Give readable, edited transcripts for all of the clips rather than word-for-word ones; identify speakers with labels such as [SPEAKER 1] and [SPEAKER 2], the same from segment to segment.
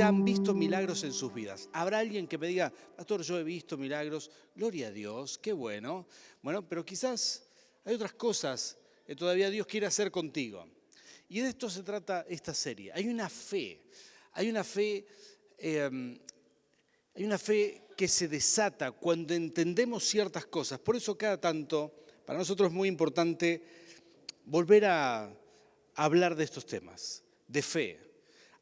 [SPEAKER 1] ya han visto milagros en sus vidas. Habrá alguien que me diga, pastor, yo he visto milagros, gloria a Dios, qué bueno. Bueno, pero quizás hay otras cosas que todavía Dios quiere hacer contigo. Y de esto se trata esta serie. Hay una fe que se desata cuando entendemos ciertas cosas. Por eso cada tanto, para nosotros es muy importante volver a hablar de estos temas, de fe.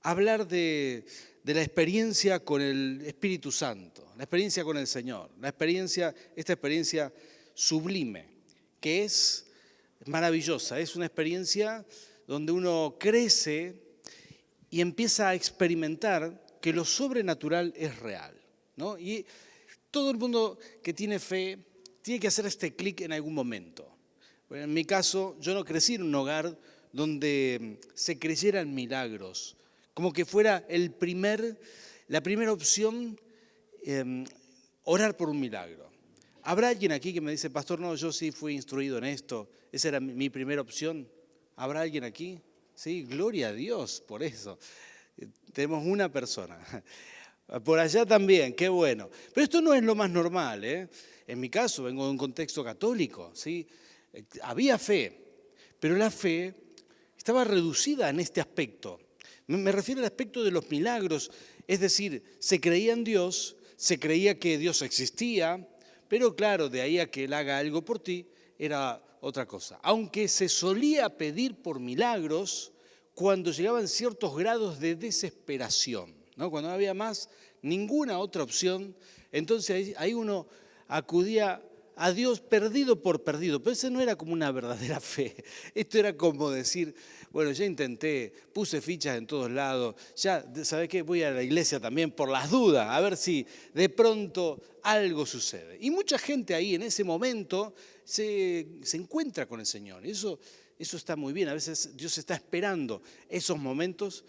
[SPEAKER 1] Hablar de la experiencia con el Espíritu Santo, la experiencia con el Señor, esta experiencia sublime, que es maravillosa, es una experiencia donde uno crece y empieza a experimentar que lo sobrenatural es real, ¿no? Y todo el mundo que tiene fe tiene que hacer este clic en algún momento. Bueno, en mi caso, yo no crecí en un hogar donde se creyeran milagros, como que fuera la primera opción orar por un milagro. ¿Habrá alguien aquí que me dice, pastor, no, yo sí fui instruido en esto, esa era mi primera opción? ¿Habrá alguien aquí? Sí, gloria a Dios por eso. Tenemos una persona. Por allá también, qué bueno. Pero esto no es lo más normal, ¿eh? En mi caso, vengo de un contexto católico, ¿sí? Había fe, pero la fe estaba reducida en este aspecto. Me refiero al aspecto de los milagros, es decir, se creía en Dios, se creía que Dios existía, pero claro, de ahí a que Él haga algo por ti, era otra cosa. Aunque se solía pedir por milagros cuando llegaban ciertos grados de desesperación, ¿no? Cuando no había más ninguna otra opción, entonces ahí uno acudía a Dios perdido por perdido, pero ese no era como una verdadera fe. Esto era como decir, bueno, ya intenté, puse fichas en todos lados, ya, ¿sabes qué? Voy a la iglesia también por las dudas, a ver si de pronto algo sucede. Y mucha gente ahí en ese momento se encuentra con el Señor. Eso está muy bien, a veces Dios está esperando esos momentos.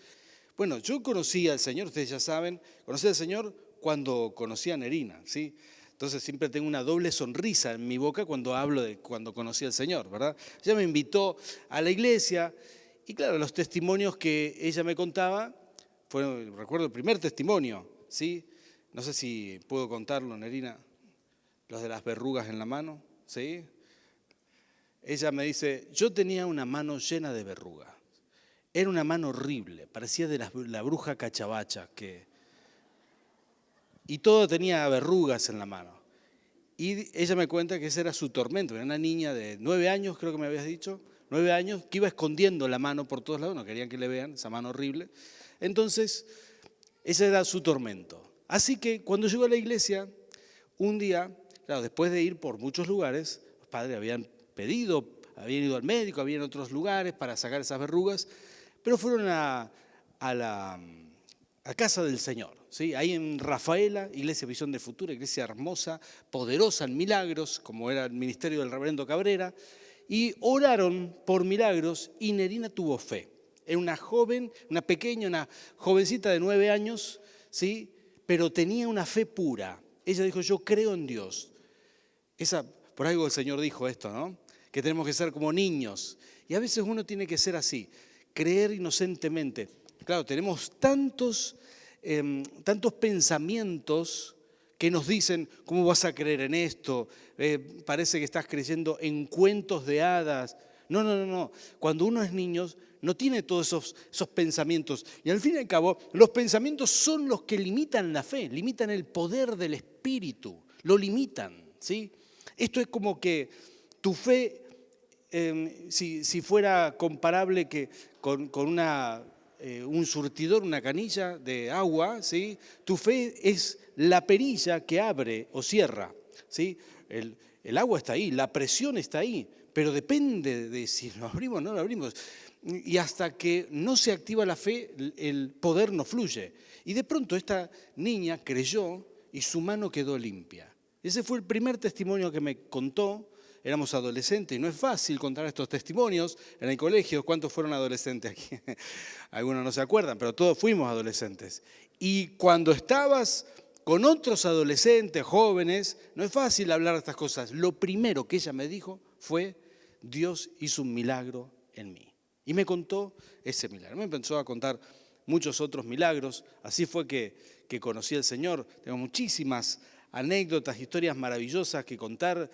[SPEAKER 1] Bueno, yo conocí al Señor, ustedes ya saben, conocí al Señor cuando conocí a Nerina, ¿sí? Entonces siempre tengo una doble sonrisa en mi boca cuando hablo de cuando conocí al Señor, ¿verdad? Ella me invitó a la iglesia y claro, los testimonios que ella me contaba, recuerdo el primer testimonio, ¿sí? No sé si puedo contarlo, Nerina, los de las verrugas en la mano, ¿sí? Ella me dice, yo tenía una mano llena de verrugas. Era una mano horrible, parecía de la bruja cachabacha, y todo tenía verrugas en la mano. Y ella me cuenta que ese era su tormento. Era una niña de 9 años, creo que me habías dicho, 9 años, que iba escondiendo la mano por todos lados, no querían que le vean esa mano horrible. Entonces, ese era su tormento. Así que cuando llegó a la iglesia, un día, claro, después de ir por muchos lugares, los padres habían ido al médico, habían ido a otros lugares para sacar esas verrugas, pero fueron a casa del Señor, ¿sí? Ahí en Rafaela, Iglesia Visión del Futuro, iglesia hermosa, poderosa en milagros, como era el ministerio del reverendo Cabrera, y oraron por milagros y Nerina tuvo fe. Era una jovencita de 9 años, ¿sí? Pero tenía una fe pura. Ella dijo, yo creo en Dios. Por algo el Señor dijo esto, ¿no? Que tenemos que ser como niños. Y a veces uno tiene que ser así, creer inocentemente. Claro, tenemos tantos pensamientos que nos dicen, ¿cómo vas a creer en esto? Parece que estás creyendo en cuentos de hadas. No. Cuando uno es niño, no tiene todos esos pensamientos. Y al fin y al cabo, los pensamientos son los que limitan la fe, limitan el poder del Espíritu, lo limitan, ¿sí? Esto es como que tu fe, si fuera comparable con un surtidor, una canilla de agua, ¿sí? Tu fe es la perilla que abre o cierra, ¿sí? El agua está ahí, la presión está ahí, pero depende de si lo abrimos o no lo abrimos. Y hasta que no se activa la fe, el poder no fluye. Y de pronto esta niña creyó y su mano quedó limpia. Ese fue el primer testimonio que me contó. Éramos adolescentes y no es fácil contar estos testimonios en el colegio. ¿Cuántos fueron adolescentes aquí? Algunos no se acuerdan, pero todos fuimos adolescentes. Y cuando estabas con otros adolescentes, jóvenes, no es fácil hablar de estas cosas. Lo primero que ella me dijo fue, Dios hizo un milagro en mí. Y me contó ese milagro. Me empezó a contar muchos otros milagros. Así fue que conocí al Señor. Tengo muchísimas anécdotas, historias maravillosas que contar.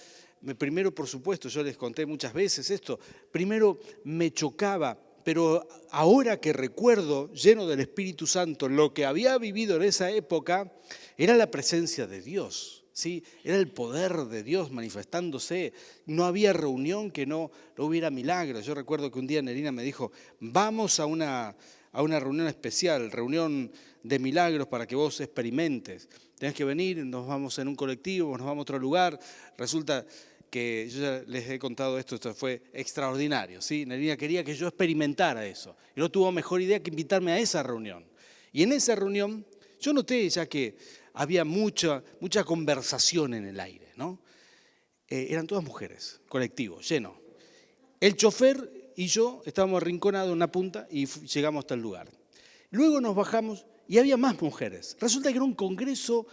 [SPEAKER 1] Primero, por supuesto, yo les conté muchas veces esto, primero me chocaba, pero ahora que recuerdo, lleno del Espíritu Santo, lo que había vivido en esa época era la presencia de Dios, ¿sí? Era el poder de Dios manifestándose. No había reunión que no hubiera milagros. Yo recuerdo que un día Nerina me dijo, vamos a una reunión especial, reunión de milagros para que vos experimentes. Tenés que venir, nos vamos en un colectivo, nos vamos a otro lugar. Resulta que yo ya les he contado esto fue extraordinario, ¿sí? Nerina quería que yo experimentara eso. Y no tuvo mejor idea que invitarme a esa reunión. Y en esa reunión yo noté ya que había mucha conversación en el aire, ¿no? Eran todas mujeres, colectivo, lleno. El chofer y yo estábamos arrinconados en una punta y llegamos hasta el lugar. Luego nos bajamos y había más mujeres. Resulta que era un congreso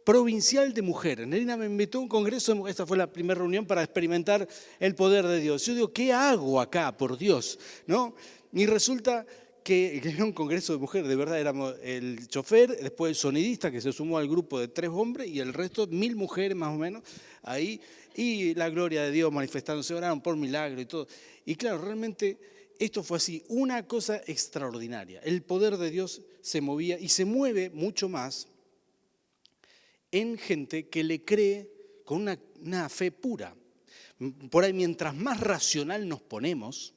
[SPEAKER 1] provincial de mujeres. Nerina me invitó a un congreso, esta fue la primera reunión para experimentar el poder de Dios. Yo digo, ¿qué hago acá, por Dios? ¿No? Y resulta que era un congreso de mujeres, de verdad, éramos el chofer, después el sonidista que se sumó al grupo de 3 hombres y el resto 1000 mujeres más o menos ahí, y la gloria de Dios manifestándose, oraron por milagro y todo. Y claro, realmente esto fue así, una cosa extraordinaria. El poder de Dios se movía y se mueve mucho más en gente que le cree con una fe pura. Por ahí, mientras más racional nos ponemos,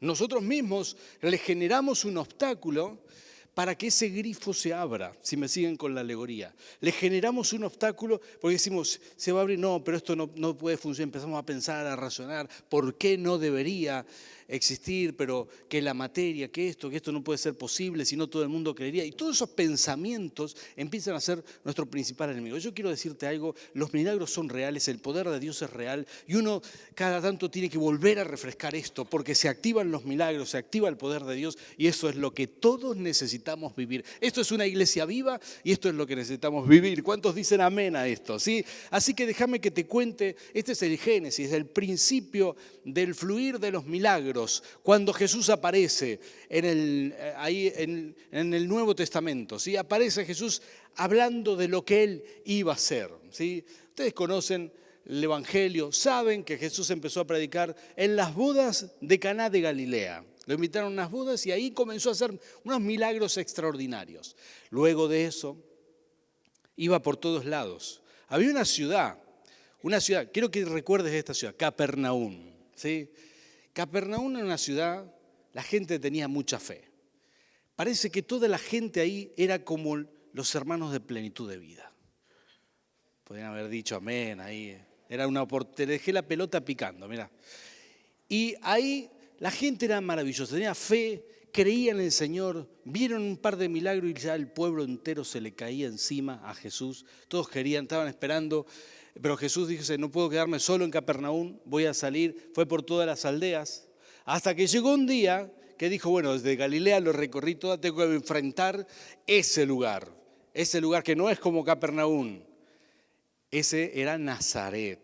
[SPEAKER 1] nosotros mismos le generamos un obstáculo para que ese grifo se abra, si me siguen con la alegoría. Le generamos un obstáculo porque decimos, se va a abrir, no, pero esto no puede funcionar. Empezamos a pensar, a razonar, ¿por qué no debería existir? Pero que la materia, que esto no puede ser posible, si no todo el mundo creería. Y todos esos pensamientos empiezan a ser nuestro principal enemigo. Yo quiero decirte algo, los milagros son reales, el poder de Dios es real y uno cada tanto tiene que volver a refrescar esto porque se activan los milagros, se activa el poder de Dios y eso es lo que todos necesitamos vivir. Esto es una iglesia viva y esto es lo que necesitamos vivir. ¿Cuántos dicen amén a esto? ¿Sí? Así que déjame que te cuente, este es el génesis, el principio del fluir de los milagros. Cuando Jesús aparece ahí en el Nuevo Testamento, ¿sí? Aparece Jesús hablando de lo que Él iba a hacer, ¿sí? Ustedes conocen el Evangelio, saben que Jesús empezó a predicar en las bodas de Caná de Galilea. Lo invitaron a unas bodas y ahí comenzó a hacer unos milagros extraordinarios. Luego de eso, iba por todos lados. Había una ciudad, quiero que recuerdes esta ciudad, Capernaum, ¿sí? Capernaum era una ciudad, la gente tenía mucha fe. Parece que toda la gente ahí era como los hermanos de plenitud de vida. Podrían haber dicho amén ahí. Te dejé la pelota picando, mirá. Y ahí la gente era maravillosa, tenía fe, creían en el Señor, vieron un par de milagros y ya el pueblo entero se le caía encima a Jesús. Todos estaban esperando. Pero Jesús dice, no puedo quedarme solo en Capernaum, voy a salir. Fue por todas las aldeas, hasta que llegó un día que dijo, bueno, desde Galilea lo recorrí toda, tengo que enfrentar ese lugar que no es como Capernaum. Ese era Nazaret,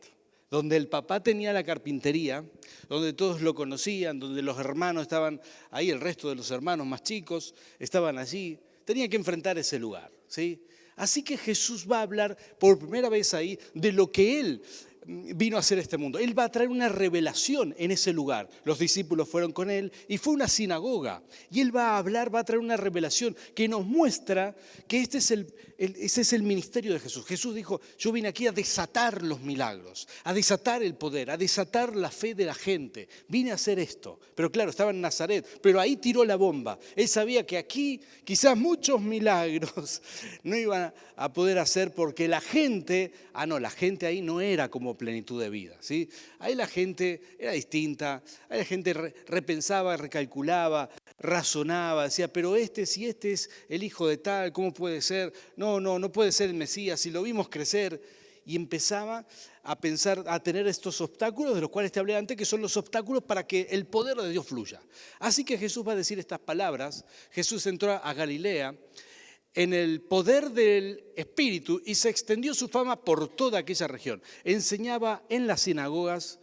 [SPEAKER 1] donde el papá tenía la carpintería, donde todos lo conocían, donde los hermanos estaban ahí, el resto de los hermanos más chicos estaban allí. Tenía que enfrentar ese lugar, ¿sí? Así que Jesús va a hablar por primera vez ahí de lo que Él vino a hacer este mundo. Él va a traer una revelación en ese lugar. Los discípulos fueron con Él y fue una sinagoga. Y Él va a traer una revelación que nos muestra que ese es el ministerio de Jesús. Jesús dijo, yo vine aquí a desatar los milagros, a desatar el poder, a desatar la fe de la gente. Vine a hacer esto. Pero claro, estaba en Nazaret, pero ahí tiró la bomba. Él sabía que aquí quizás muchos milagros no iban a poder hacer porque la gente ahí no era como plenitud de vida, ¿sí? Ahí la gente era distinta, ahí la gente repensaba, recalculaba, razonaba, decía, pero si este es el hijo de tal, ¿cómo puede ser? No puede ser el Mesías, si lo vimos crecer. Y empezaba a pensar, a tener estos obstáculos de los cuales te hablé antes, que son los obstáculos para que el poder de Dios fluya. Así que Jesús va a decir estas palabras. Jesús entró a Galilea en el poder del Espíritu y se extendió su fama por toda aquella región. Enseñaba en las sinagogas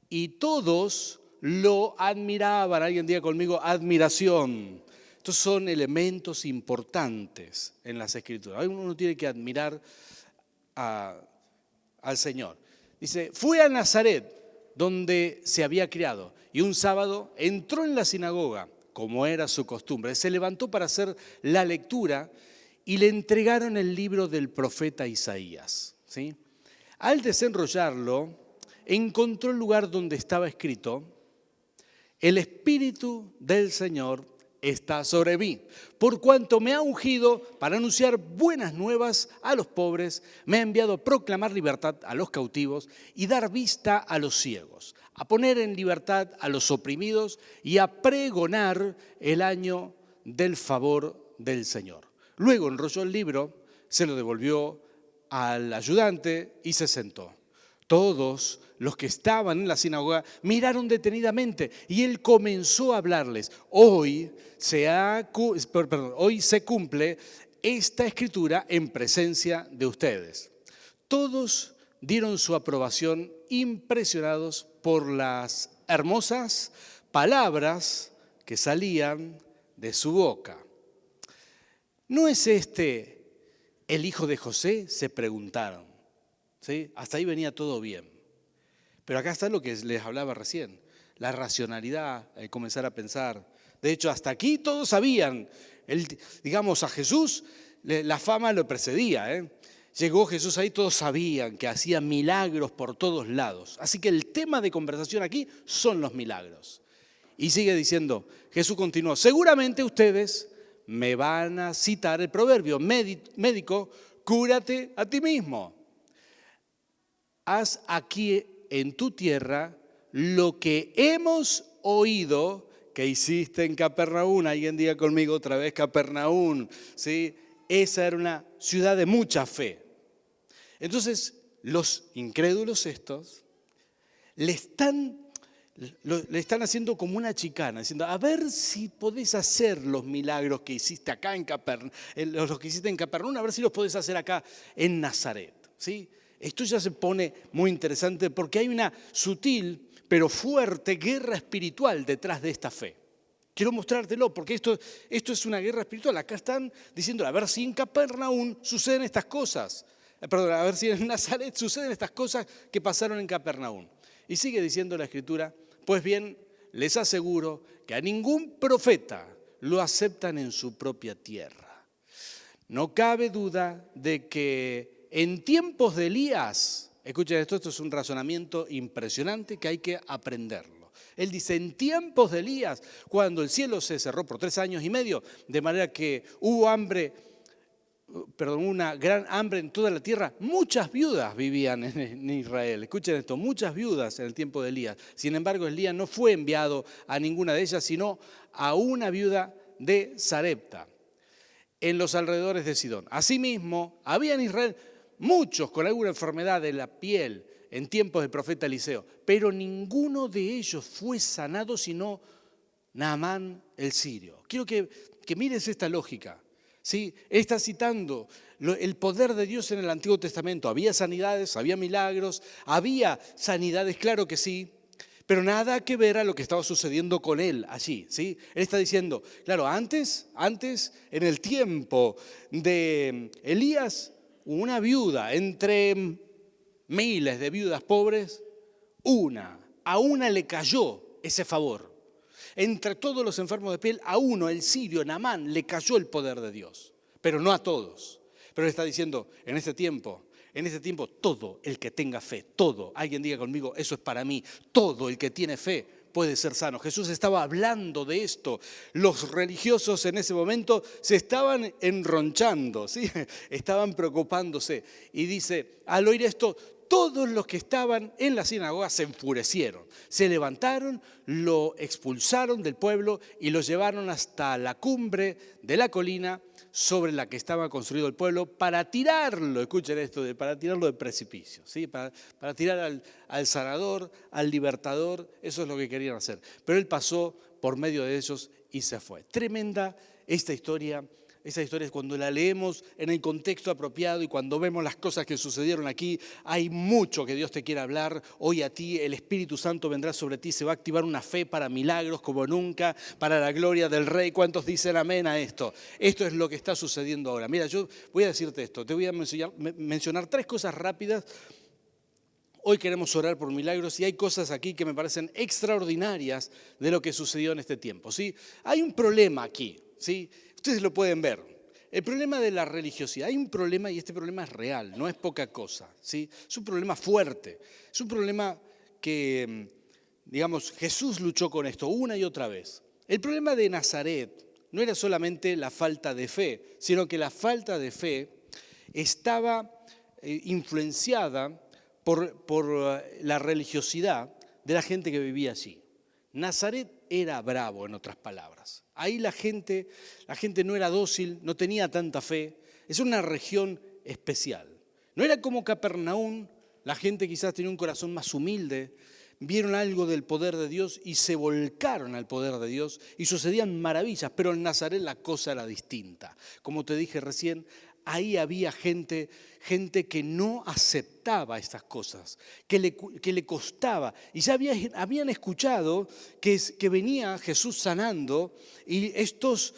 [SPEAKER 1] y todos lo admiraban. Alguien diga conmigo, admiración. Estos son elementos importantes en las Escrituras. Uno tiene que admirar al Señor. Dice, fue a Nazaret, donde se había criado, y un sábado entró en la sinagoga, como era su costumbre. Se levantó para hacer la lectura y le entregaron el libro del profeta Isaías, ¿sí? Al desenrollarlo, encontró el lugar donde estaba escrito: el Espíritu del Señor está sobre mí, por cuanto me ha ungido para anunciar buenas nuevas a los pobres, me ha enviado a proclamar libertad a los cautivos y dar vista a los ciegos, a poner en libertad a los oprimidos y a pregonar el año del favor del Señor. Luego enrolló el libro, se lo devolvió al ayudante y se sentó. Todos los que estaban en la sinagoga miraron detenidamente y él comenzó a hablarles. Hoy se cumple esta escritura en presencia de ustedes. Todos dieron su aprobación, impresionados por las hermosas palabras que salían de su boca. ¿No es este el hijo de José?, se preguntaron. ¿Sí? Hasta ahí venía todo bien. Pero acá está lo que les hablaba recién, la racionalidad, el comenzar a pensar. De hecho, hasta aquí todos sabían, digamos, a Jesús la fama lo precedía. Llegó Jesús ahí, todos sabían que hacía milagros por todos lados. Así que el tema de conversación aquí son los milagros. Y sigue diciendo, Jesús continuó, seguramente ustedes me van a citar el proverbio, médico, cúrate a ti mismo. Haz aquí en tu tierra lo que hemos oído que hiciste en Capernaum. Alguien diga conmigo otra vez Capernaum, ¿sí? Esa era una ciudad de mucha fe. Entonces, los incrédulos estos le están haciendo como una chicana, diciendo, a ver si podés hacer los milagros que hiciste acá en Capernaum, los que hiciste en Capernaum, a ver si los podés hacer acá en Nazaret, ¿sí? Esto ya se pone muy interesante porque hay una sutil pero fuerte guerra espiritual detrás de esta fe. Quiero mostrártelo porque esto es una guerra espiritual. Acá están diciendo, a ver si en Capernaum suceden estas cosas. A ver si en Nazaret suceden estas cosas que pasaron en Capernaum. Y sigue diciendo la Escritura, pues bien, les aseguro que a ningún profeta lo aceptan en su propia tierra. No cabe duda de que en tiempos de Elías, escuchen esto es un razonamiento impresionante que hay que aprenderlo. Él dice, en tiempos de Elías, cuando el cielo se cerró por 3 años y medio, de manera que hubo una gran hambre en toda la tierra, muchas viudas vivían en Israel. Escuchen esto, muchas viudas en el tiempo de Elías. Sin embargo, Elías no fue enviado a ninguna de ellas, sino a una viuda de Sarepta, en los alrededores de Sidón. Asimismo, había en Israel muchos con alguna enfermedad de la piel en tiempos del profeta Eliseo, pero ninguno de ellos fue sanado sino Naamán el sirio. Quiero que mires esta lógica, ¿sí? Está citando el poder de Dios en el Antiguo Testamento. Había sanidades, había milagros, había sanidades, claro que sí, pero nada que ver a lo que estaba sucediendo con él allí, ¿sí? Él está diciendo, claro, antes, en el tiempo de Elías, una viuda entre miles de viudas pobres, a una le cayó ese favor. Entre todos los enfermos de piel, a uno, el sirio, Naamán, le cayó el poder de Dios, pero no a todos. Pero él está diciendo, en este tiempo, todo el que tenga fe, todo, alguien diga conmigo, eso es para mí, todo el que tiene fe puede ser sano. Jesús estaba hablando de esto. Los religiosos en ese momento se estaban enronchando, ¿sí? Estaban preocupándose. Y dice, al oír esto, todos los que estaban en la sinagoga se enfurecieron. Se levantaron, lo expulsaron del pueblo y lo llevaron hasta la cumbre de la colina sobre la que estaba construido el pueblo para tirarlo, escuchen esto, para tirarlo del precipicio, ¿sí? Para tirar al sanador, al libertador, eso es lo que querían hacer. Pero él pasó por medio de ellos y se fue. Tremenda esta historia Esa historia es cuando la leemos en el contexto apropiado y cuando vemos las cosas que sucedieron aquí, hay mucho que Dios te quiere hablar. Hoy a ti el Espíritu Santo vendrá sobre ti, se va a activar una fe para milagros como nunca, para la gloria del Rey. ¿Cuántos dicen amén a esto? Esto es lo que está sucediendo ahora. Mira, yo voy a decirte esto, te voy a mencionar 3 cosas rápidas. Hoy queremos orar por milagros y hay cosas aquí que me parecen extraordinarias de lo que sucedió en este tiempo, ¿sí? Hay un problema aquí, ¿sí? Ustedes lo pueden ver. El problema de la religiosidad, hay un problema y este problema es real, no es poca cosa, ¿sí? Es un problema fuerte, es un problema que, digamos, Jesús luchó con esto una y otra vez. El problema de Nazaret no era solamente la falta de fe, sino que la falta de fe estaba influenciada por la religiosidad de la gente que vivía allí. Nazaret era bravo, en otras palabras. Ahí la gente no era dócil, no tenía tanta fe. Es una región especial. No era como Capernaum, la gente quizás tenía un corazón más humilde, vieron algo del poder de Dios y se volcaron al poder de Dios y sucedían maravillas, pero en Nazaret la cosa era distinta. Como te dije recién, ahí había gente que no aceptaba estas cosas, que le costaba. Y ya habían escuchado que venía Jesús sanando y estos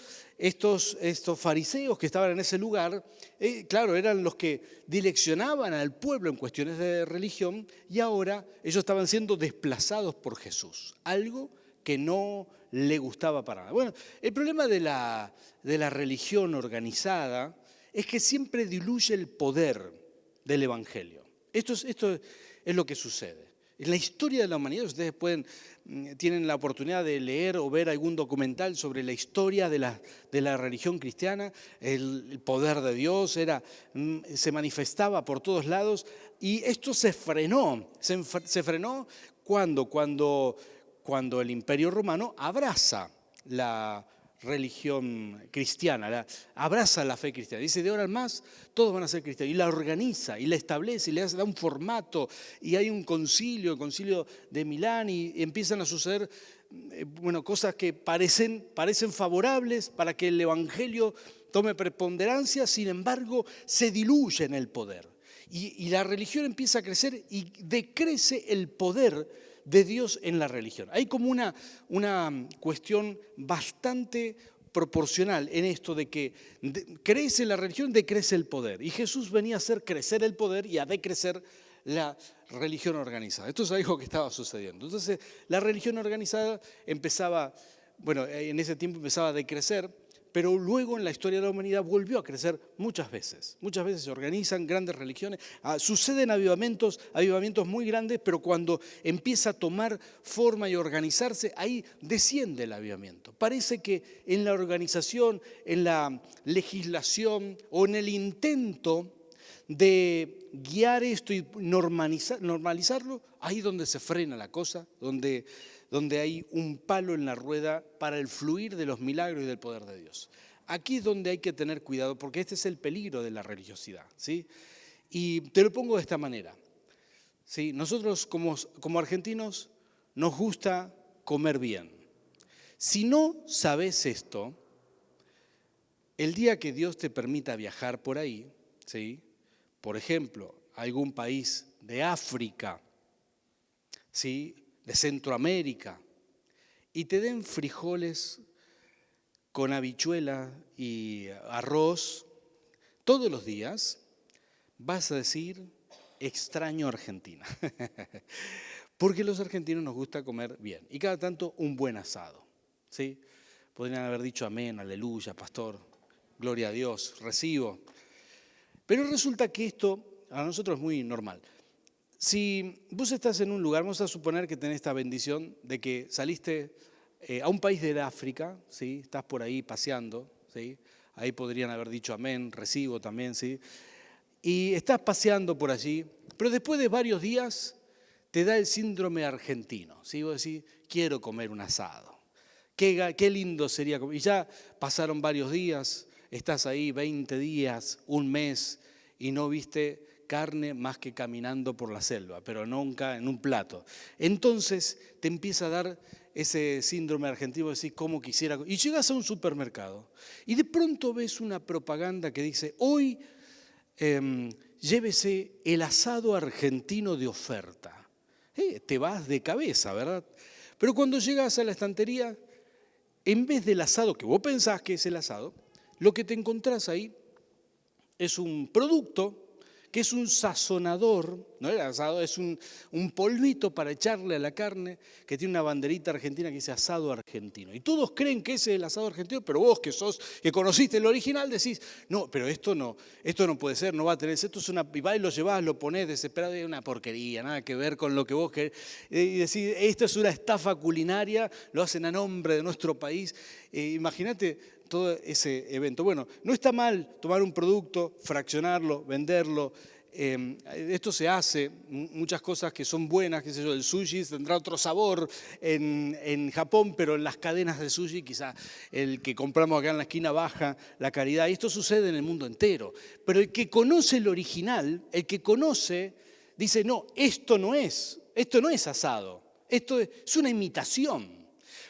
[SPEAKER 1] fariseos que estaban en ese lugar, claro, eran los que direccionaban al pueblo en cuestiones de religión y ahora ellos estaban siendo desplazados por Jesús, algo que no le gustaba para nada. Bueno, el problema de la religión organizada es que siempre diluye el poder del Evangelio. Esto es lo que sucede. En la historia de la humanidad, ustedes tienen la oportunidad de leer o ver algún documental sobre la historia de la religión cristiana, el poder de Dios se manifestaba por todos lados y esto se frenó. Se frenó cuando el Imperio Romano abraza la religión cristiana, abraza la fe cristiana. Dice, de ahora en más, todos van a ser cristianos. Y la organiza, y la establece, y le da un formato, y hay un concilio, el concilio de Milán, y empiezan a suceder cosas que parecen favorables para que el evangelio tome preponderancia, sin embargo, se diluye en el poder. Y la religión empieza a crecer y decrece el poder de Dios en la religión. Hay como una cuestión bastante proporcional en esto de que crece la religión, decrece el poder. Y Jesús venía a hacer crecer el poder y a decrecer la religión organizada. Esto es algo que estaba sucediendo. Entonces, la religión organizada en ese tiempo empezaba a decrecer, pero luego en la historia de la humanidad volvió a crecer muchas veces. Muchas veces se organizan grandes religiones, suceden avivamientos muy grandes, pero cuando empieza a tomar forma y organizarse, ahí desciende el avivamiento. Parece que en la organización, en la legislación o en el intento de guiar esto y normalizarlo, ahí donde se frena la cosa, donde hay un palo en la rueda para el fluir de los milagros y del poder de Dios. Aquí es donde hay que tener cuidado porque este es el peligro de la religiosidad, ¿sí? Y te lo pongo de esta manera, ¿sí? Nosotros como argentinos nos gusta comer bien. Si no sabes esto, el día que Dios te permita viajar por ahí, ¿sí? Por ejemplo, a algún país de África, ¿sí? De Centroamérica, y te den frijoles con habichuela y arroz todos los días, vas a decir, extraño Argentina. Porque los argentinos nos gusta comer bien, y cada tanto un buen asado, ¿sí? Podrían haber dicho amén, aleluya, pastor, gloria a Dios, recibo. Pero resulta que esto a nosotros es muy normal. Si vos estás en un lugar, vamos a suponer que tenés esta bendición de que saliste a un país de África, ¿sí? Estás por ahí paseando, ¿sí? Ahí podrían haber dicho amén, recibo también, ¿sí? Y estás paseando por allí, pero después de varios días te da el síndrome argentino, ¿sí? Vos decís, quiero comer un asado, qué lindo sería comer. Y ya pasaron varios días, estás ahí 20 días, un mes, y no viste carne más que caminando por la selva, pero nunca en un plato. Entonces te empieza a dar ese síndrome argentino de decir cómo quisiera. Y llegas a un supermercado y de pronto ves una propaganda que dice, hoy llévese el asado argentino de oferta. Te vas de cabeza, ¿verdad? Pero cuando llegas a la estantería, en vez del asado que vos pensás que es el asado, lo que te encontrás ahí es un producto que es un sazonador, no era asado, es un polvito para echarle a la carne que tiene una banderita argentina que dice asado argentino. Y todos creen que ese es el asado argentino, pero vos que conociste el original decís, no, pero esto no puede ser, no va a tener, esto es una, y vas y lo llevás, lo ponés desesperado y es una porquería, nada que ver con lo que vos querés. Y decís, esto es una estafa culinaria, lo hacen a nombre de nuestro país. Imagínate todo ese evento. Bueno, no está mal tomar un producto, fraccionarlo, venderlo. Esto se hace, muchas cosas que son buenas, qué sé yo, el sushi tendrá otro sabor en Japón, pero en las cadenas de sushi quizá el que compramos acá en la esquina baja la calidad. Y esto sucede en el mundo entero. Pero el que conoce el original, el que conoce, dice, no, esto no es asado, esto es una imitación.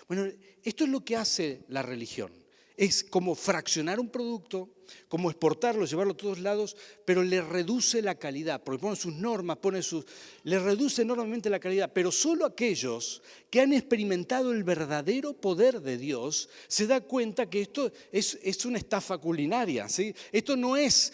[SPEAKER 1] Bueno, esto es lo que hace la religión. Es como fraccionar un producto, como exportarlo, llevarlo a todos lados, pero le reduce la calidad, porque pone sus normas, le reduce enormemente la calidad, pero solo aquellos que han experimentado el verdadero poder de Dios se dan cuenta que esto es una estafa culinaria, ¿sí? Esto no es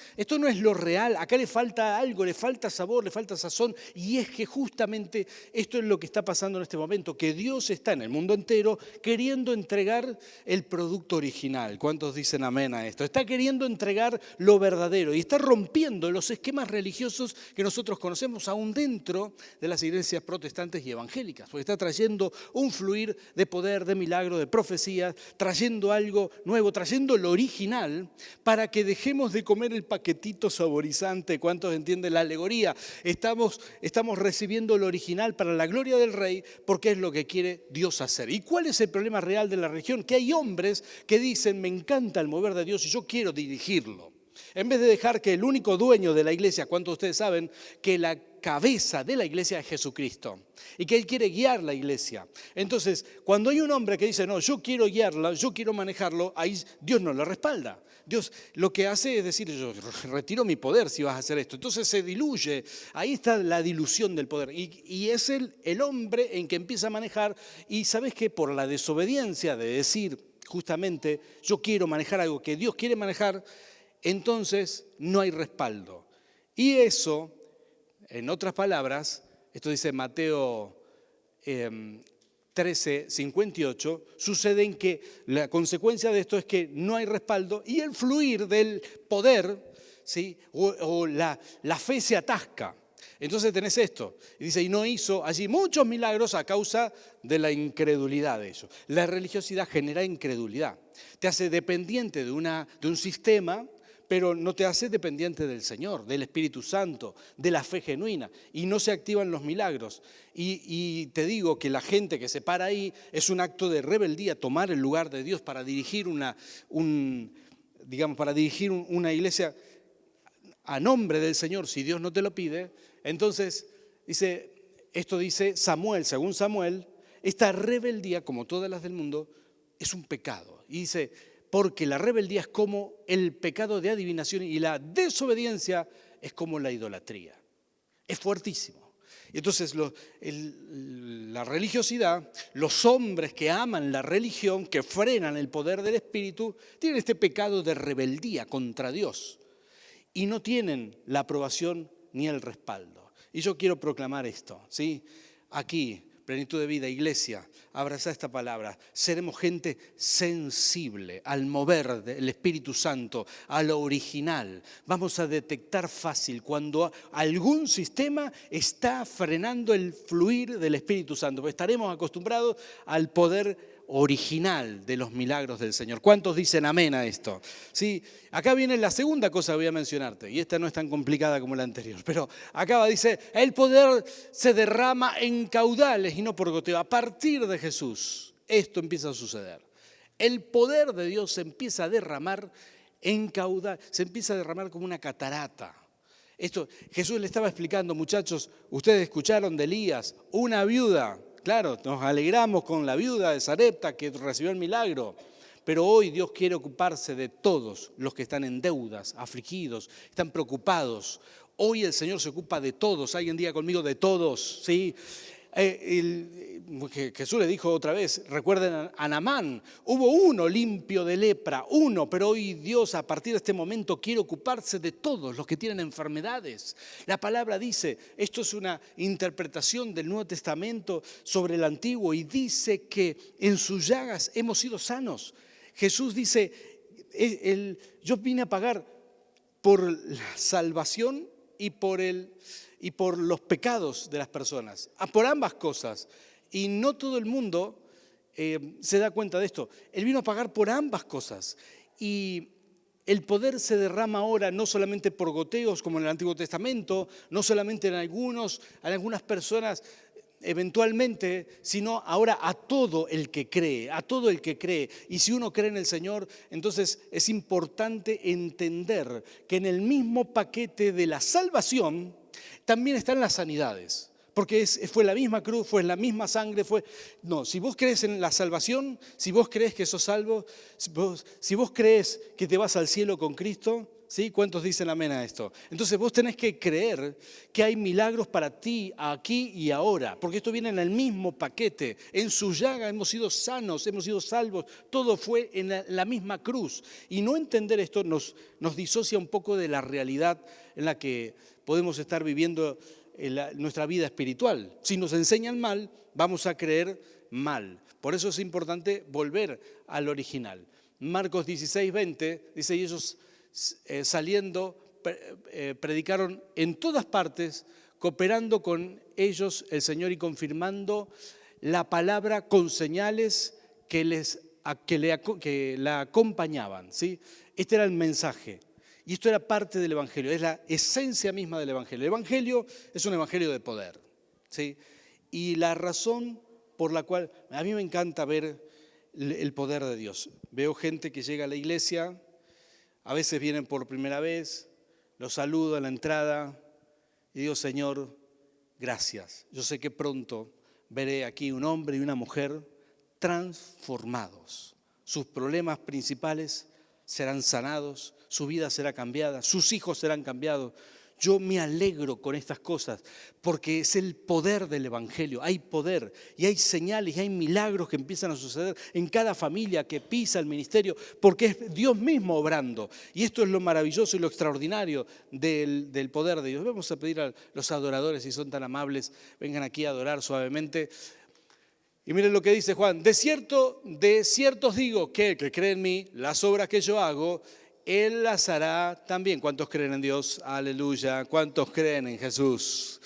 [SPEAKER 1] lo real, acá le falta algo, le falta sabor, le falta sazón, y es que justamente esto es lo que está pasando en este momento, que Dios está en el mundo entero queriendo entregar el producto original. ¿Cuántos dicen amén a esto? Está queriendo entregar lo verdadero y está rompiendo los esquemas religiosos que nosotros conocemos aún dentro de las iglesias protestantes y evangélicas, porque está trayendo un fluir de poder, de milagro, de profecías, trayendo algo nuevo, trayendo lo original para que dejemos de comer el paquetito saborizante. ¿Cuántos entienden la alegoría? Estamos recibiendo lo original para la gloria del Rey porque es lo que quiere Dios hacer. ¿Y cuál es el problema real de la religión? Que hay hombres que dicen, me encanta el mover de Dios y yo quiero dirigirlo. En vez de dejar que el único dueño de la iglesia, ¿cuántos de ustedes saben que la cabeza de la iglesia es Jesucristo? Y que Él quiere guiar la iglesia. Entonces, cuando hay un hombre que dice, no, yo quiero guiarla, yo quiero manejarlo, ahí Dios no lo respalda. Dios lo que hace es decir, yo retiro mi poder si vas a hacer esto. Entonces se diluye, ahí está la dilución del poder. Y es el hombre en que empieza a manejar y sabes que por la desobediencia de decir justamente, yo quiero manejar algo que Dios quiere manejar, entonces no hay respaldo. Y eso, en otras palabras, esto dice Mateo 13:58, sucede en que la consecuencia de esto es que no hay respaldo y el fluir del poder, ¿sí? o la fe se atasca. Entonces tenés esto, y dice, y no hizo allí muchos milagros a causa de la incredulidad de ellos. La religiosidad genera incredulidad, te hace dependiente de un sistema, pero no te hace dependiente del Señor, del Espíritu Santo, de la fe genuina, y no se activan los milagros. Y te digo que la gente que se para ahí es un acto de rebeldía, tomar el lugar de Dios para dirigir una iglesia a nombre del Señor, si Dios no te lo pide. Entonces, esto dice Samuel, según Samuel, esta rebeldía, como todas las del mundo, es un pecado. Y dice, porque la rebeldía es como el pecado de adivinación y la desobediencia es como la idolatría. Es fuertísimo. Y entonces la religiosidad, los hombres que aman la religión, que frenan el poder del Espíritu, tienen este pecado de rebeldía contra Dios y no tienen la aprobación ni el respaldo. Y yo quiero proclamar esto, ¿sí? Aquí, Plenitud de Vida, iglesia, abrazá esta palabra. Seremos gente sensible al mover del Espíritu Santo, a lo original. Vamos a detectar fácil cuando algún sistema está frenando el fluir del Espíritu Santo, porque estaremos acostumbrados al poder original de los milagros del Señor. ¿Cuántos dicen amén a esto? Sí, acá viene la segunda cosa que voy a mencionarte, y esta no es tan complicada como la anterior, pero acá dice, el poder se derrama en caudales y no por goteo. A partir de Jesús, esto empieza a suceder. El poder de Dios se empieza a derramar en caudal, se empieza a derramar como una catarata. Esto, Jesús le estaba explicando, muchachos, ustedes escucharon de Elías, una viuda. Claro, nos alegramos con la viuda de Sarepta que recibió el milagro. Pero hoy Dios quiere ocuparse de todos los que están en deudas, afligidos, están preocupados. Hoy el Señor se ocupa de todos. Alguien diga conmigo de todos, ¿sí? Jesús le dijo otra vez, recuerden a Naamán, hubo uno limpio de lepra, uno, pero hoy Dios a partir de este momento quiere ocuparse de todos los que tienen enfermedades. La palabra dice, esto es una interpretación del Nuevo Testamento sobre el Antiguo y dice que en sus llagas hemos sido sanos. Jesús dice, yo vine a pagar por la salvación y por los pecados de las personas, por ambas cosas. Y no todo el mundo se da cuenta de esto. Él vino a pagar por ambas cosas. Y el poder se derrama ahora no solamente por goteos como en el Antiguo Testamento, no solamente en algunas personas eventualmente, sino ahora a todo el que cree, a todo el que cree. Y si uno cree en el Señor, entonces es importante entender que en el mismo paquete de la salvación también están las sanidades. Porque fue la misma cruz, fue la misma sangre, No, si vos crees en la salvación, si vos crees que sos salvo, si vos crees que te vas al cielo con Cristo, ¿sí? ¿Cuántos dicen amén a esto? Entonces vos tenés que creer que hay milagros para ti aquí y ahora, porque esto viene en el mismo paquete. En su llaga hemos sido sanos, hemos sido salvos, todo fue en la misma cruz. Y no entender esto nos disocia un poco de la realidad en la que podemos estar viviendo nuestra vida espiritual. Si nos enseñan mal, vamos a creer mal. Por eso es importante volver al original. Marcos 16:20 dice, y ellos saliendo predicaron en todas partes, cooperando con ellos el Señor y confirmando la palabra con señales que la acompañaban, ¿sí? Este era el mensaje. Y esto era parte del Evangelio, es la esencia misma del Evangelio. El Evangelio es un Evangelio de poder, ¿sí? Y la razón por la cual a mí me encanta ver el poder de Dios. Veo gente que llega a la iglesia, a veces vienen por primera vez, los saludo a la entrada y digo, Señor, gracias. Yo sé que pronto veré aquí un hombre y una mujer transformados. Sus problemas principales serán sanados, su vida será cambiada, sus hijos serán cambiados. Yo me alegro con estas cosas porque es el poder del Evangelio. Hay poder y hay señales y hay milagros que empiezan a suceder en cada familia que pisa el ministerio porque es Dios mismo obrando. Y esto es lo maravilloso y lo extraordinario del poder de Dios. Vamos a pedir a los adoradores, si son tan amables, vengan aquí a adorar suavemente. Y miren lo que dice Juan, de cierto os digo que el que cree en mí, las obras que yo hago, Él las hará también. ¿Cuántos creen en Dios? Aleluya. ¿Cuántos creen en Jesús?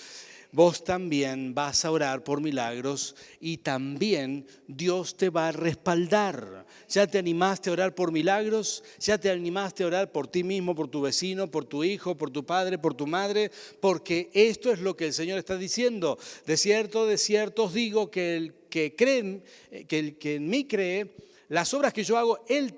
[SPEAKER 1] Vos también vas a orar por milagros y también Dios te va a respaldar. ¿Ya te animaste a orar por milagros? ¿Ya te animaste a orar por ti mismo, por tu vecino, por tu hijo, por tu padre, por tu madre? Porque esto es lo que el Señor está diciendo. De cierto os digo que el que en mí cree, las obras que yo hago, Él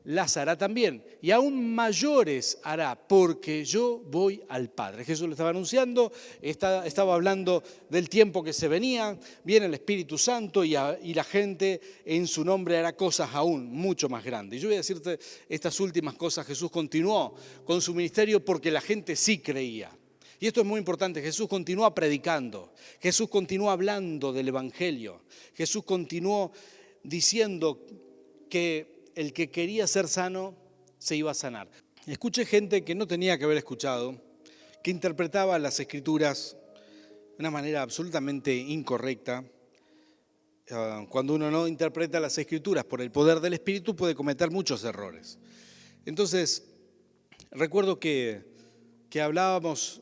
[SPEAKER 1] las hará también, y aún mayores hará, porque yo voy al Padre. Jesús lo estaba anunciando, estaba hablando del tiempo que se venía, viene el Espíritu Santo y la gente en su nombre hará cosas aún mucho más grandes. Y yo voy a decirte estas últimas cosas. Jesús continuó con su ministerio porque la gente sí creía. Y esto es muy importante, Jesús continuó predicando, Jesús continuó hablando del Evangelio, Jesús continuó diciendo que el que quería ser sano se iba a sanar. Escuché gente que no tenía que haber escuchado, que interpretaba las Escrituras de una manera absolutamente incorrecta. Cuando uno no interpreta las Escrituras por el poder del Espíritu puede cometer muchos errores. Entonces, recuerdo que hablábamos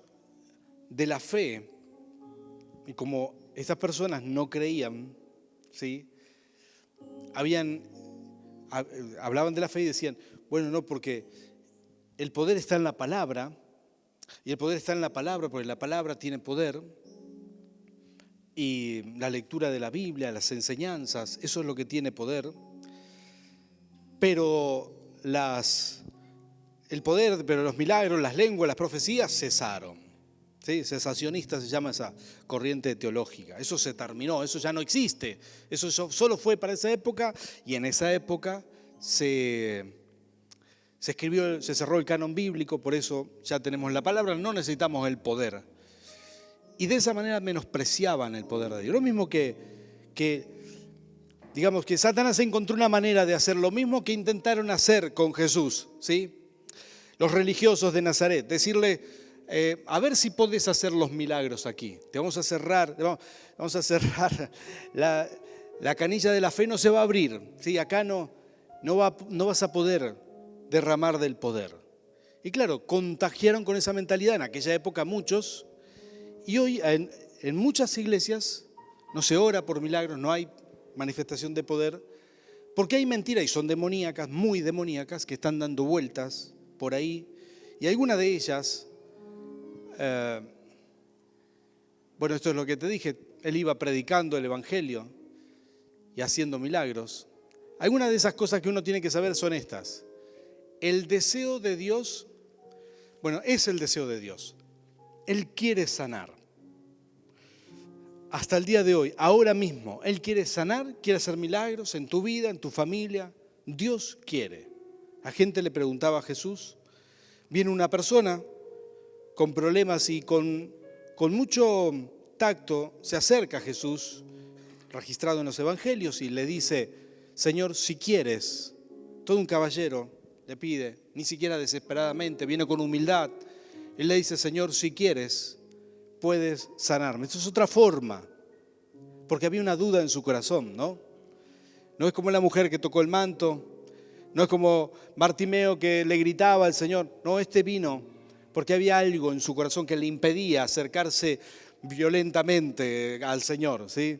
[SPEAKER 1] de la fe y como estas personas no creían, ¿sí? Hablaban de la fe y decían, bueno, no, porque el poder está en la palabra, y el poder está en la palabra porque la palabra tiene poder, y la lectura de la Biblia, las enseñanzas, eso es lo que tiene poder, pero el poder, pero los milagros, las lenguas, las profecías cesaron. ¿Sí? Cesacionista se llama esa corriente teológica. Eso se terminó, eso ya no existe. Eso solo fue para esa época, y en esa época se cerró el canon bíblico, por eso ya tenemos la palabra, no necesitamos el poder. Y de esa manera menospreciaban el poder de Dios. Lo mismo digamos que Satanás encontró una manera de hacer lo mismo que intentaron hacer con Jesús, ¿sí? Los religiosos de Nazaret, decirle, a ver si podés hacer los milagros aquí. Te vamos a cerrar la canilla de la fe, no se va a abrir, ¿sí? Acá no vas a poder derramar del poder. Y claro, contagiaron con esa mentalidad en aquella época muchos, y hoy en muchas iglesias no se ora por milagros, no hay manifestación de poder, porque hay mentiras y son demoníacas, muy demoníacas, que están dando vueltas por ahí, y alguna de ellas, bueno, esto es lo que te dije, él iba predicando el evangelio y haciendo milagros. Algunas de esas cosas que uno tiene que saber son estas. El deseo de Dios, bueno, es el deseo de Dios. Él quiere sanar. Hasta el día de hoy, ahora mismo, Él quiere sanar, quiere hacer milagros en tu vida, en tu familia. Dios quiere. La gente le preguntaba a Jesús, viene una persona con problemas y con mucho tacto se acerca a Jesús, registrado en los evangelios, y le dice, Señor, si quieres, todo un caballero le pide, ni siquiera desesperadamente, viene con humildad. Él le dice, Señor, si quieres, puedes sanarme. Esto es otra forma, porque había una duda en su corazón, ¿no? No es como la mujer que tocó el manto, no es como Bartimeo que le gritaba al Señor. No, este vino porque había algo en su corazón que le impedía acercarse violentamente al Señor, ¿sí?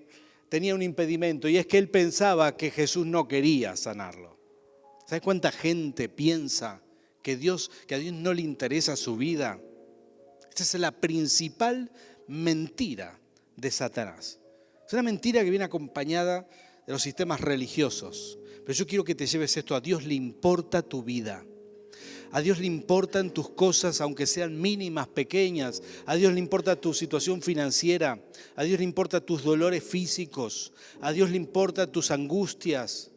[SPEAKER 1] Tenía un impedimento, y es que él pensaba que Jesús no quería sanarlo. ¿Sabes cuánta gente piensa que a Dios no le interesa su vida? Esta es la principal mentira de Satanás. Es una mentira que viene acompañada de los sistemas religiosos. Pero yo quiero que te lleves esto: a Dios le importa tu vida. A Dios le importan tus cosas, aunque sean mínimas, pequeñas. A Dios le importa tu situación financiera. A Dios le importa tus dolores físicos. A Dios le importa tus angustias.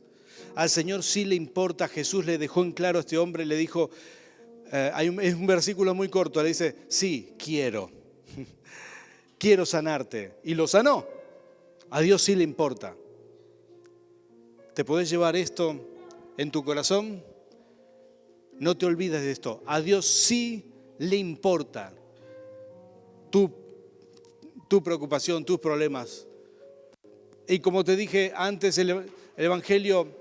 [SPEAKER 1] Al Señor sí le importa. Jesús le dejó en claro a este hombre, le dijo, es un versículo muy corto, le dice, sí, quiero sanarte. Y lo sanó. A Dios sí le importa. ¿Te podés llevar esto en tu corazón? No te olvides de esto. A Dios sí le importa tu preocupación, tus problemas. Y como te dije antes, el Evangelio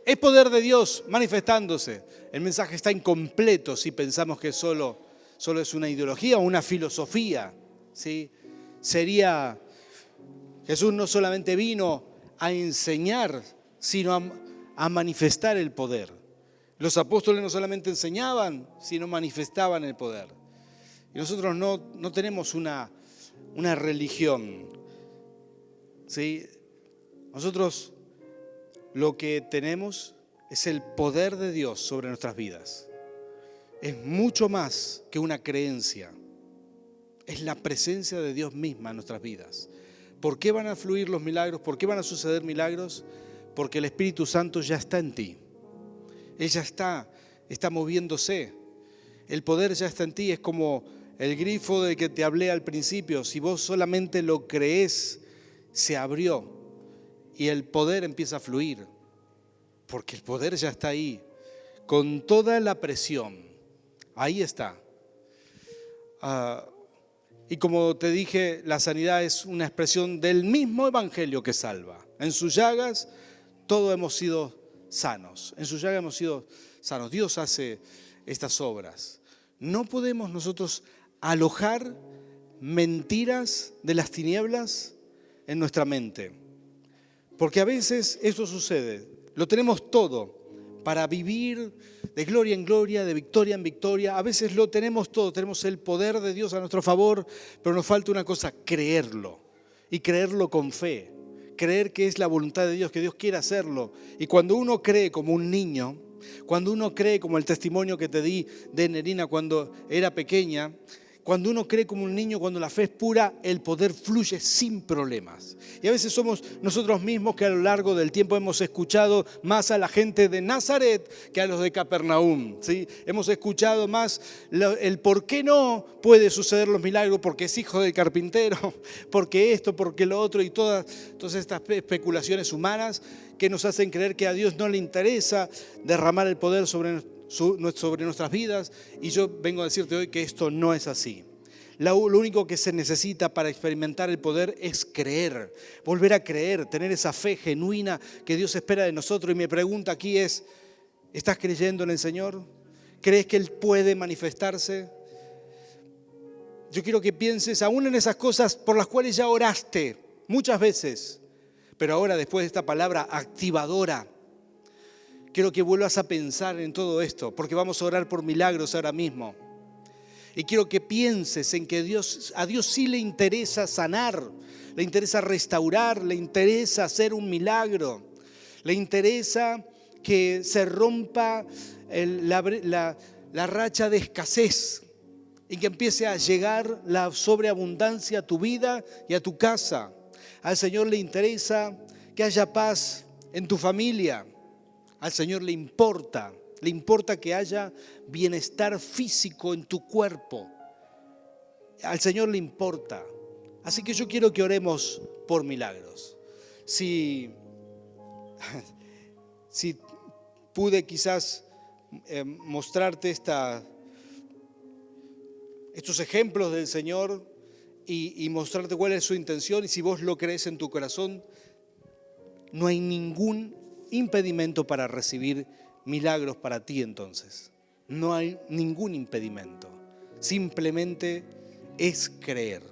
[SPEAKER 1] es poder de Dios manifestándose. El mensaje está incompleto si pensamos que solo es una ideología o una filosofía, ¿sí? Jesús no solamente vino a enseñar, sino a manifestar el poder. Los apóstoles no solamente enseñaban, sino manifestaban el poder. Y nosotros no tenemos una religión, ¿sí? Nosotros lo que tenemos es el poder de Dios sobre nuestras vidas. Es mucho más que una creencia. Es la presencia de Dios misma en nuestras vidas. ¿Por qué van a fluir los milagros? ¿Por qué van a suceder milagros? Porque el Espíritu Santo ya está en ti. Él ya está moviéndose. El poder ya está en ti. Es como el grifo del que te hablé al principio. Si vos solamente lo creés, se abrió y el poder empieza a fluir. Porque el poder ya está ahí, con toda la presión. Ahí está. Y como te dije, la sanidad es una expresión del mismo evangelio que salva. En sus llagas todos hemos sido sanos. En sus llagas hemos sido sanos. Dios hace estas obras. No podemos nosotros alojar mentiras de las tinieblas en nuestra mente. Porque a veces esto sucede. Lo tenemos todo para vivir de gloria en gloria, de victoria en victoria. A veces lo tenemos todo. Tenemos el poder de Dios a nuestro favor, pero nos falta una cosa: creerlo. Y creerlo con fe. Creer que es la voluntad de Dios, que Dios quiere hacerlo. Y cuando uno cree como un niño, Cuando uno cree, como el testimonio que te di de Nerina cuando era pequeña, cuando uno cree como un niño, cuando la fe es pura, el poder fluye sin problemas. Y a veces somos nosotros mismos que a lo largo del tiempo hemos escuchado más a la gente de Nazaret que a los de Capernaum, ¿sí? Hemos escuchado más el por qué no puede suceder los milagros, porque es hijo del carpintero, porque esto, porque lo otro, y todas estas especulaciones humanas que nos hacen creer que a Dios no le interesa derramar el poder sobre nuestras vidas, y yo vengo a decirte hoy que esto no es así. Lo único que se necesita para experimentar el poder es creer, volver a creer, tener esa fe genuina que Dios espera de nosotros. Y mi pregunta aquí es, ¿estás creyendo en el Señor? ¿Crees que Él puede manifestarse? Yo quiero que pienses aún en esas cosas por las cuales ya oraste muchas veces, pero ahora, después de esta palabra activadora, quiero que vuelvas a pensar en todo esto, porque vamos a orar por milagros ahora mismo. Y quiero que pienses en que a Dios sí le interesa sanar, le interesa restaurar, le interesa hacer un milagro, le interesa que se rompa la racha de escasez y que empiece a llegar la sobreabundancia a tu vida y a tu casa. Al Señor le interesa que haya paz en tu familia. Al Señor le importa que haya bienestar físico en tu cuerpo. Al Señor le importa. Así que yo quiero que oremos por milagros. Si pude quizás mostrarte estos ejemplos del Señor y mostrarte cuál es su intención, y si vos lo crees en tu corazón, no hay ningún impedimento para recibir milagros para ti entonces. No hay ningún impedimento. Simplemente es creer.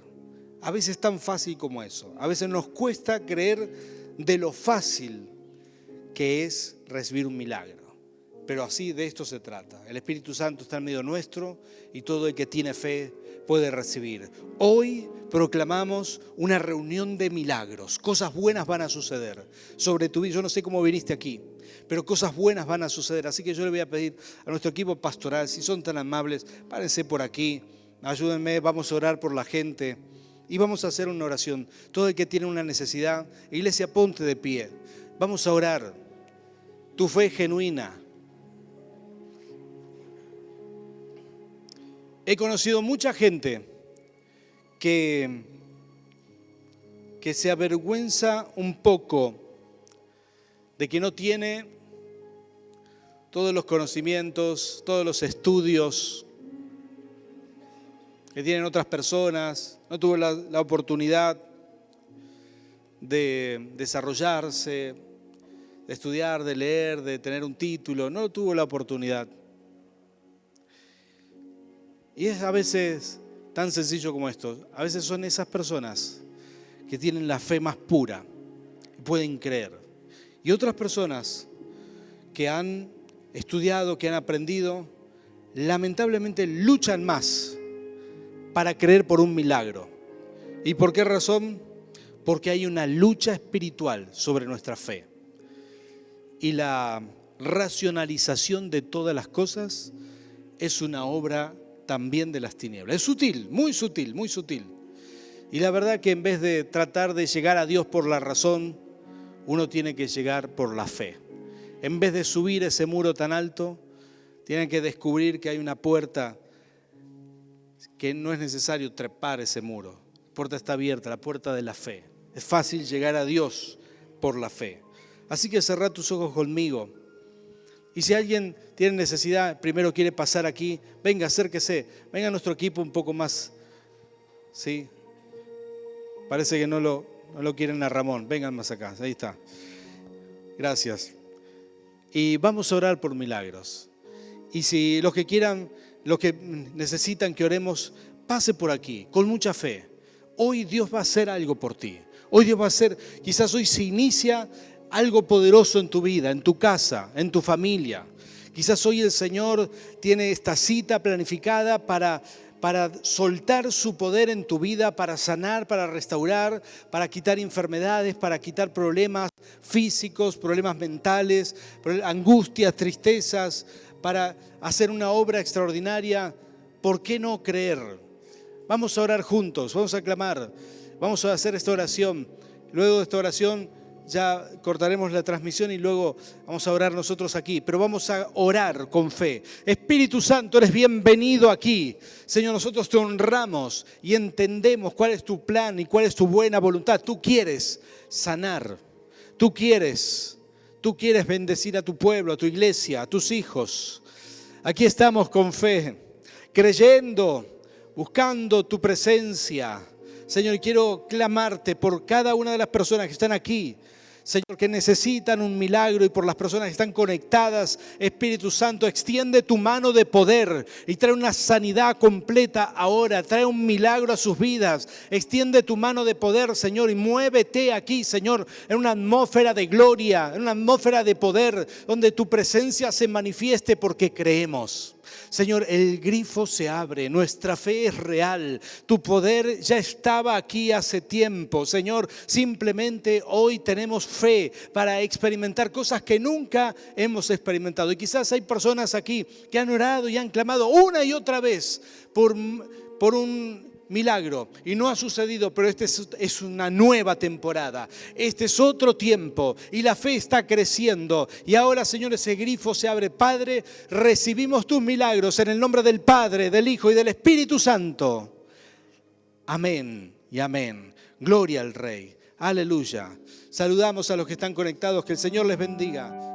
[SPEAKER 1] A veces es tan fácil como eso. A veces nos cuesta creer de lo fácil que es recibir un milagro. Pero así de esto se trata. El Espíritu Santo está en medio nuestro y todo el que tiene fe puede recibir. Hoy proclamamos una reunión de milagros. Cosas buenas van a suceder sobre tu vida. Yo no sé cómo viniste aquí, pero cosas buenas van a suceder. Así que yo le voy a pedir a nuestro equipo pastoral, si son tan amables, párense por aquí, ayúdenme, vamos a orar por la gente y vamos a hacer una oración. Todo el que tiene una necesidad, iglesia, ponte de pie. Vamos a orar. Tu fe genuina. He conocido mucha gente que se avergüenza un poco de que no tiene todos los conocimientos, todos los estudios que tienen otras personas, no tuvo la oportunidad de desarrollarse, de estudiar, de leer, de tener un título, no tuvo la oportunidad. Y es a veces tan sencillo como esto. A veces son esas personas que tienen la fe más pura y pueden creer. Y otras personas que han estudiado, que han aprendido, lamentablemente luchan más para creer por un milagro. ¿Y por qué razón? Porque hay una lucha espiritual sobre nuestra fe. Y la racionalización de todas las cosas es una obra también de las tinieblas. Es sutil, muy sutil, muy sutil. Y la verdad que en vez de tratar de llegar a Dios por la razón, uno tiene que llegar por la fe. En vez de subir ese muro tan alto, tienen que descubrir que hay una puerta, que no es necesario trepar ese muro. La puerta está abierta, la puerta de la fe. Es fácil llegar a Dios por la fe. Así que cerrá tus ojos conmigo. Y si alguien tiene necesidad, primero quiere pasar aquí, venga, acérquese. Venga a nuestro equipo un poco más. ¿Sí? Parece que no lo quieren a Ramón. Vengan más acá, ahí está. Gracias. Y vamos a orar por milagros. Y si los que quieran, los que necesitan que oremos, pase por aquí, con mucha fe. Hoy Dios va a hacer algo por ti. Hoy Dios va a hacer, quizás hoy se inicia algo poderoso en tu vida, en tu casa, en tu familia. Quizás hoy el Señor tiene esta cita planificada para para soltar su poder en tu vida, para sanar, para restaurar, para quitar enfermedades, para quitar problemas físicos, problemas mentales, angustias, tristezas, para hacer una obra extraordinaria. ¿Por qué no creer? Vamos a orar juntos, vamos a clamar, vamos a hacer esta oración. Luego de esta oración ya cortaremos la transmisión y luego vamos a orar nosotros aquí, pero vamos a orar con fe. Espíritu Santo, eres bienvenido aquí. Señor, nosotros te honramos y entendemos cuál es tu plan y cuál es tu buena voluntad. Tú quieres sanar, tú quieres bendecir a tu pueblo, a tu iglesia, a tus hijos. Aquí estamos con fe, creyendo, buscando tu presencia. Señor, quiero clamarte por cada una de las personas que están aquí, Señor, que necesitan un milagro, y por las personas que están conectadas. Espíritu Santo, extiende tu mano de poder y trae una sanidad completa ahora, trae un milagro a sus vidas. Extiende tu mano de poder, Señor, y muévete aquí, Señor, en una atmósfera de gloria, en una atmósfera de poder, donde tu presencia se manifieste, porque creemos. Señor, el grifo se abre, nuestra fe es real, tu poder ya estaba aquí hace tiempo. Señor, simplemente hoy tenemos fe para experimentar cosas que nunca hemos experimentado. Y quizás hay personas aquí que han orado y han clamado una y otra vez por un milagro y no ha sucedido, pero este es una nueva temporada, este es otro tiempo y la fe está creciendo. Y ahora, Señor, ese grifo se abre. Padre, recibimos tus milagros en el nombre del Padre, del Hijo y del Espíritu Santo. Amén y amén. Gloria al Rey. Aleluya. Saludamos a los que están conectados. Que el Señor les bendiga.